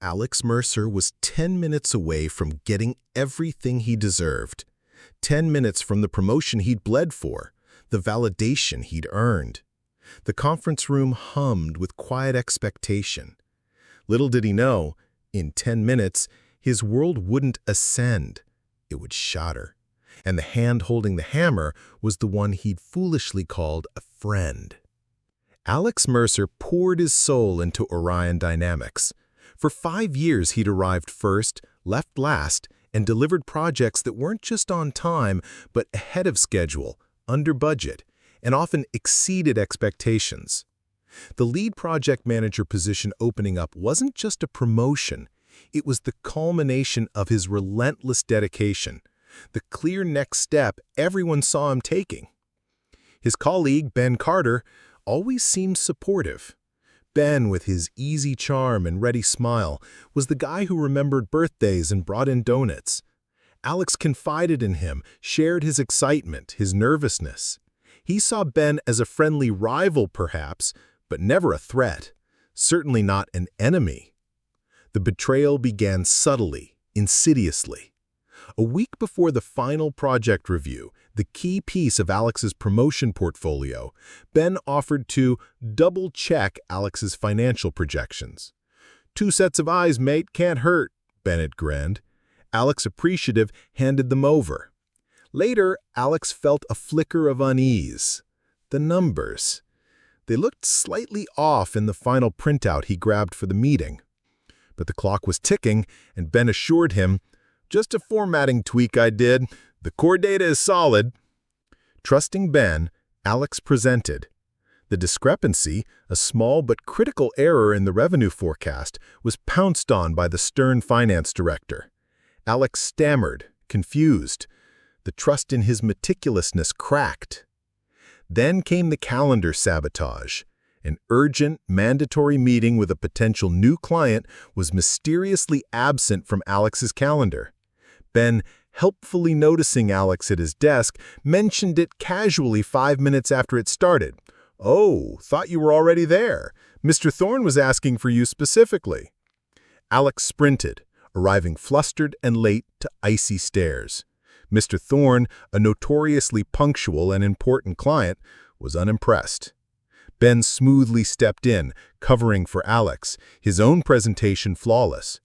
Alex Mercer was 10 minutes away from getting everything he deserved. 10 minutes from the promotion he'd bled for, the validation he'd earned. The conference room hummed with quiet expectation. Little did he know, in 10 minutes, his world wouldn't ascend. It would shatter. And the hand holding the hammer was the one he'd foolishly called a friend. Alex Mercer poured his soul into Orion Dynamics. For 5 years he'd arrived first, left last, and delivered projects that weren't just on time, but ahead of schedule, under budget, and often exceeded expectations. The lead project manager position opening up wasn't just a promotion, it was the culmination of his relentless dedication, the clear next step everyone saw him taking. His colleague, Ben Carter, always seemed supportive. Ben, with his easy charm and ready smile, was the guy who remembered birthdays and brought in donuts. Alex confided in him, shared his excitement, his nervousness. He saw Ben as a friendly rival, perhaps, but never a threat, certainly not an enemy. The betrayal began subtly, insidiously. A week before the final project review, the key piece of Alex's promotion portfolio, Ben offered to double-check Alex's financial projections. "2 sets of eyes, mate, can't hurt," Bennett grinned. Alex, appreciative, handed them over. Later, Alex felt a flicker of unease. The numbers. They looked slightly off in the final printout he grabbed for the meeting. But the clock was ticking, and Ben assured him, "Just a formatting tweak I did. The core data is solid." Trusting Ben, Alex presented. The discrepancy, a small but critical error in the revenue forecast, was pounced on by the stern finance director. Alex stammered, confused. The trust in his meticulousness cracked. Then came the calendar sabotage. An urgent, mandatory meeting with a potential new client was mysteriously absent from Alex's calendar. Ben, helpfully noticing Alex at his desk, mentioned it casually 5 minutes after it started. "Oh, thought you were already there. Mr. Thorne was asking for you specifically." Alex sprinted, arriving flustered and late to icy stares. Mr. Thorne, a notoriously punctual and important client, was unimpressed. Ben smoothly stepped in, covering for Alex, his own presentation flawless.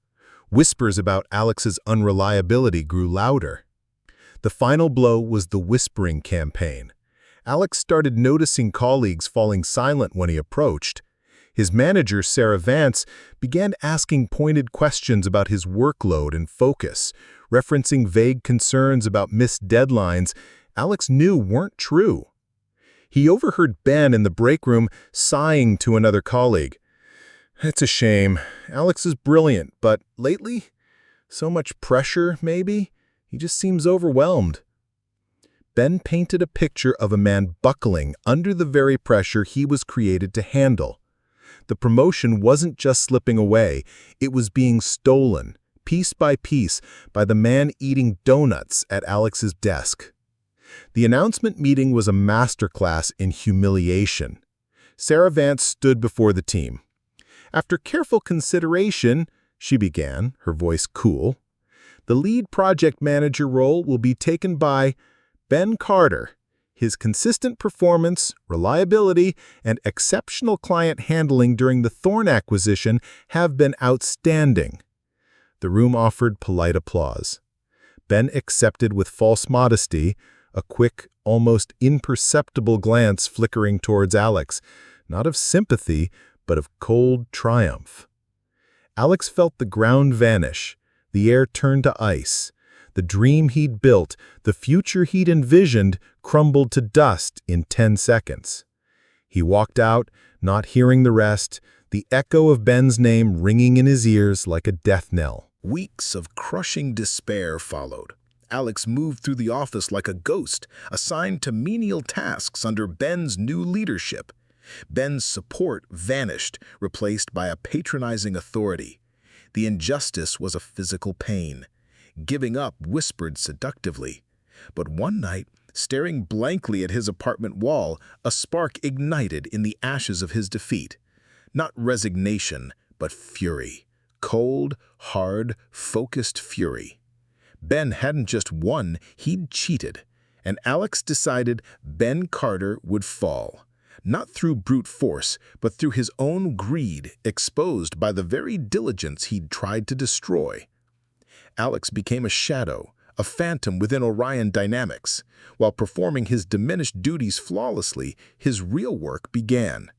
Whispers about Alex's unreliability grew louder. The final blow was the whispering campaign. Alex started noticing colleagues falling silent when he approached. His manager, Sarah Vance, began asking pointed questions about his workload and focus, referencing vague concerns about missed deadlines Alex knew weren't true. He overheard Ben in the break room sighing to another colleague. "It's a shame. Alex is brilliant, but lately, so much pressure, maybe? He just seems overwhelmed." Ben painted a picture of a man buckling under the very pressure he was created to handle. The promotion wasn't just slipping away, it was being stolen, piece by piece, by the man eating donuts at Alex's desk. The announcement meeting was a masterclass in humiliation. Sarah Vance stood before the team. "After careful consideration," she began, her voice cool, "the lead project manager role will be taken by Ben Carter. His consistent performance, reliability, and exceptional client handling during the Thorne acquisition have been outstanding." The room offered polite applause. Ben accepted with false modesty, a quick, almost imperceptible glance flickering towards Alex, not of sympathy, but of cold triumph. Alex felt the ground vanish, the air turn to ice. The dream he'd built, the future he'd envisioned, crumbled to dust in 10 seconds. He walked out, not hearing the rest, the echo of Ben's name ringing in his ears like a death knell. Weeks of crushing despair followed. Alex moved through the office like a ghost, assigned to menial tasks under Ben's new leadership. Ben's support vanished, replaced by a patronizing authority. The injustice was a physical pain. Giving up whispered seductively. But one night, staring blankly at his apartment wall, a spark ignited in the ashes of his defeat. Not resignation, but fury. cold, hard, focused fury. Ben hadn't just won, he'd cheated. And Alex decided Ben Carter would fall. Not through brute force, but through his own greed, exposed by the very diligence he'd tried to destroy. Alex became a shadow, a phantom within Orion Dynamics. While performing his diminished duties flawlessly, his real work began.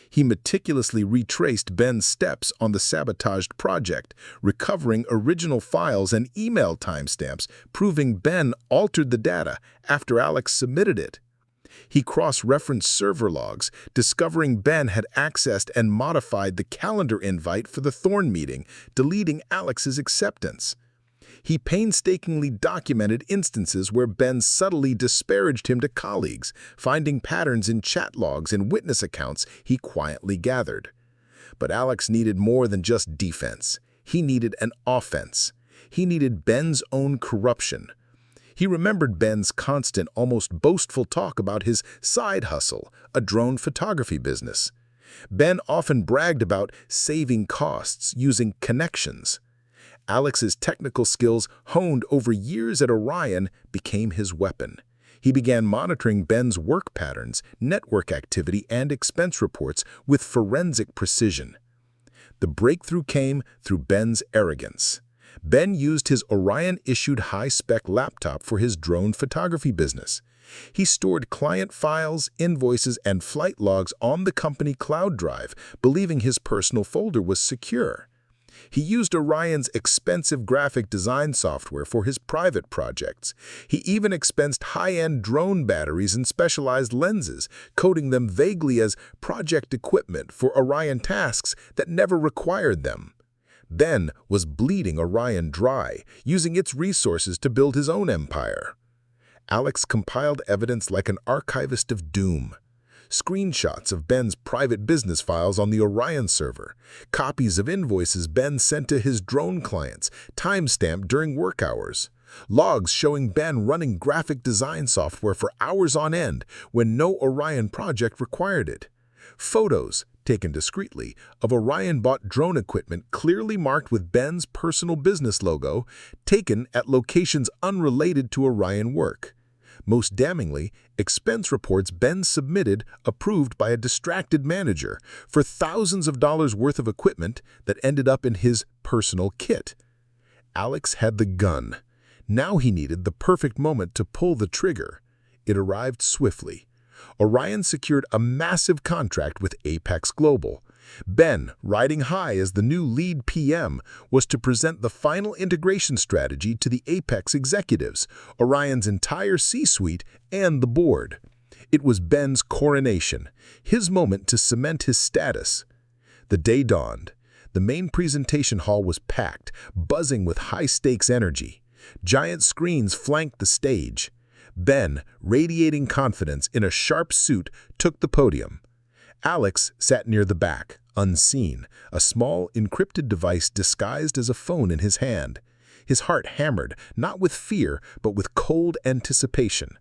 He meticulously retraced Ben's steps on the Sabotaged project, recovering original files and email timestamps, proving Ben altered the data after Alex submitted it. He cross-referenced server logs, discovering Ben had accessed and modified the calendar invite for the Thorn meeting, deleting Alex's acceptance. He painstakingly documented instances where Ben subtly disparaged him to colleagues, finding patterns in chat logs and witness accounts he quietly gathered. But Alex needed more than just defense. He needed an offense. He needed Ben's own corruption. He remembered Ben's constant, almost boastful talk about his side hustle, a drone photography business. Ben often bragged about saving costs using connections. Alex's technical skills, honed over years at Orion, became his weapon. He began monitoring Ben's work patterns, network activity, and expense reports with forensic precision. The breakthrough came through Ben's arrogance. Ben used his Orion-issued high-spec laptop for his drone photography business. He stored client files, invoices, and flight logs on the company cloud drive, believing his personal folder was secure. He used Orion's expensive graphic design software for his private projects. He even expensed high-end drone batteries and specialized lenses, coding them vaguely as project equipment for Orion tasks that never required them. Ben was bleeding Orion dry, using its resources to build his own empire. Alex compiled evidence like an archivist of doom. Screenshots of Ben's private business files on the Orion server, copies of invoices Ben sent to his drone clients, timestamped during work hours, logs showing Ben running graphic design software for hours on end when no Orion project required it, photos, taken discreetly, of Orion-bought drone equipment clearly marked with Ben's personal business logo, taken at locations unrelated to Orion work. Most damningly, expense reports Ben submitted approved by a distracted manager for thousands of dollars worth of equipment that ended up in his personal kit. Alex had the gun. Now he needed the perfect moment to pull the trigger. It arrived swiftly. Orion secured a massive contract with Apex Global. Ben, riding high as the new lead PM, was to present the final integration strategy to the Apex executives, Orion's entire C-suite, and the board. It was Ben's coronation, his moment to cement his status. The day dawned. The main presentation hall was packed, buzzing with high-stakes energy. Giant screens flanked the stage. Ben, radiating confidence in a sharp suit, took the podium. Alex sat near the back, unseen, a small, encrypted device disguised as a phone in his hand. His heart hammered, not with fear, but with cold anticipation.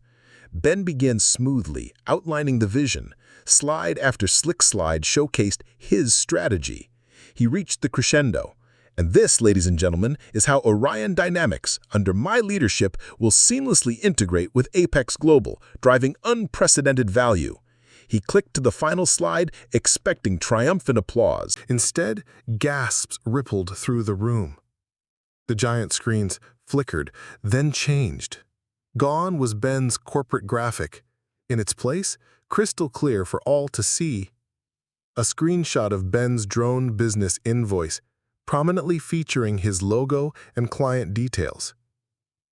Ben began smoothly, outlining the vision. Slide after slick slide showcased his strategy. He reached the crescendo. And this, ladies and gentlemen, is how Orion Dynamics, under my leadership, will seamlessly integrate with Apex Global, driving unprecedented value. He clicked to the final slide, expecting triumphant applause. Instead, gasps rippled through the room. The giant screens flickered, then changed. Gone was Ben's corporate graphic. In its place, crystal clear for all to see, a screenshot of Ben's drone business invoice, prominently featuring his logo and client details.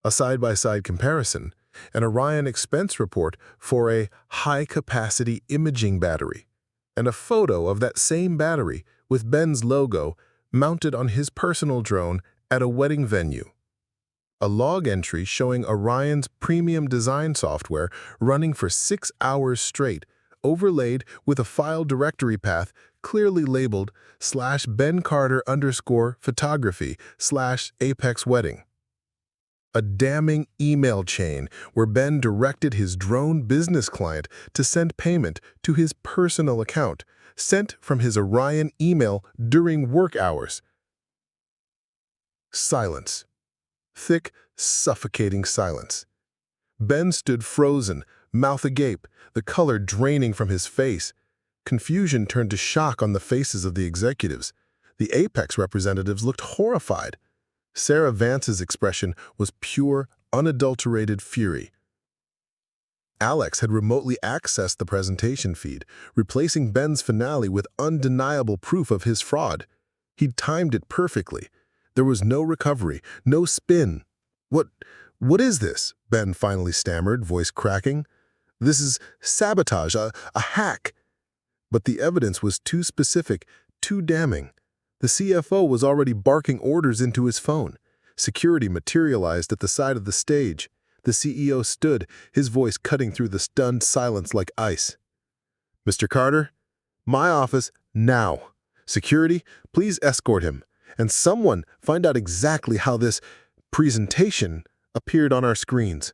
A side-by-side comparison, an Orion expense report for a high-capacity imaging battery, and a photo of that same battery with Ben's logo mounted on his personal drone at a wedding venue. A log entry showing Orion's premium design software running for 6 hours straight, overlaid with a file directory path clearly labeled /bencarter_photography/Apex-wedding. A damning email chain where Ben directed his drone business client to send payment to his personal account, sent from his Orion email during work hours. Silence. Thick, suffocating silence. Ben stood frozen, mouth agape, the color draining from his face. Confusion turned to shock on the faces of the executives. The Apex representatives looked horrified. Sarah Vance's expression was pure, unadulterated fury. Alex had remotely accessed the presentation feed, replacing Ben's finale with undeniable proof of his fraud. He'd timed it perfectly. There was no recovery, no spin. What is this? Ben finally stammered, voice cracking. This is sabotage, a hack. But the evidence was too specific, too damning. The CFO was already barking orders into his phone. Security materialized at the side of the stage. The CEO stood, his voice cutting through the stunned silence like ice. Mr. Carter, my office, now. Security, please escort him. And someone find out exactly how this presentation appeared on our screens.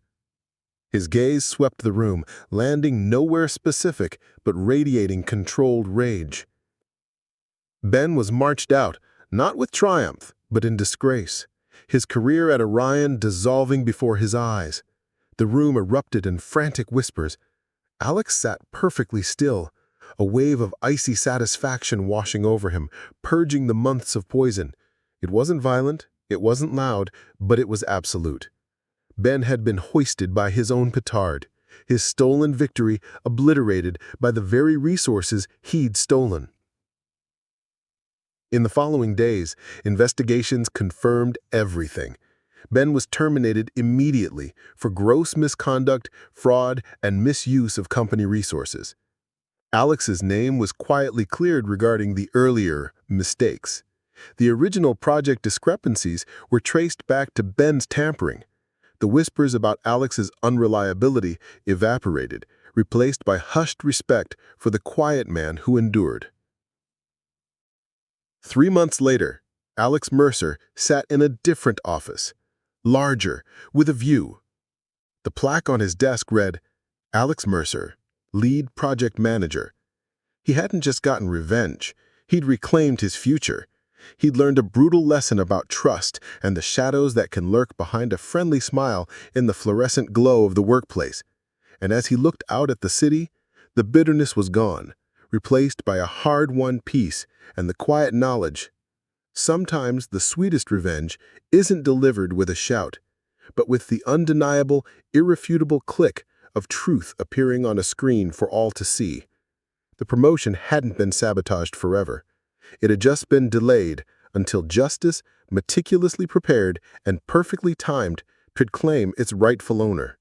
His gaze swept the room, landing nowhere specific, but radiating controlled rage. Ben was marched out, not with triumph, but in disgrace. His career at Orion dissolving before his eyes. The room erupted in frantic whispers. Alex sat perfectly still, a wave of icy satisfaction washing over him, purging the months of poison. It wasn't violent, it wasn't loud, but it was absolute. Ben had been hoisted by his own petard, his stolen victory obliterated by the very resources he'd stolen. In the following days, investigations confirmed everything. Ben was terminated immediately for gross misconduct, fraud, and misuse of company resources. Alex's name was quietly cleared regarding the earlier mistakes. The original project discrepancies were traced back to Ben's tampering. The whispers about Alex's unreliability evaporated, replaced by hushed respect for the quiet man who endured. 3 months later, Alex Mercer sat in a different office, larger, with a view. The plaque on his desk read, Alex Mercer, Lead Project Manager. He hadn't just gotten revenge, he'd reclaimed his future. He'd learned a brutal lesson about trust and the shadows that can lurk behind a friendly smile in the fluorescent glow of the workplace. And as he looked out at the city, the bitterness was gone, replaced by a hard-won peace and the quiet knowledge. Sometimes the sweetest revenge isn't delivered with a shout, but with the undeniable, irrefutable click of truth appearing on a screen for all to see. The promotion hadn't been sabotaged forever. It had just been delayed until justice, meticulously prepared and perfectly timed, could claim its rightful owner.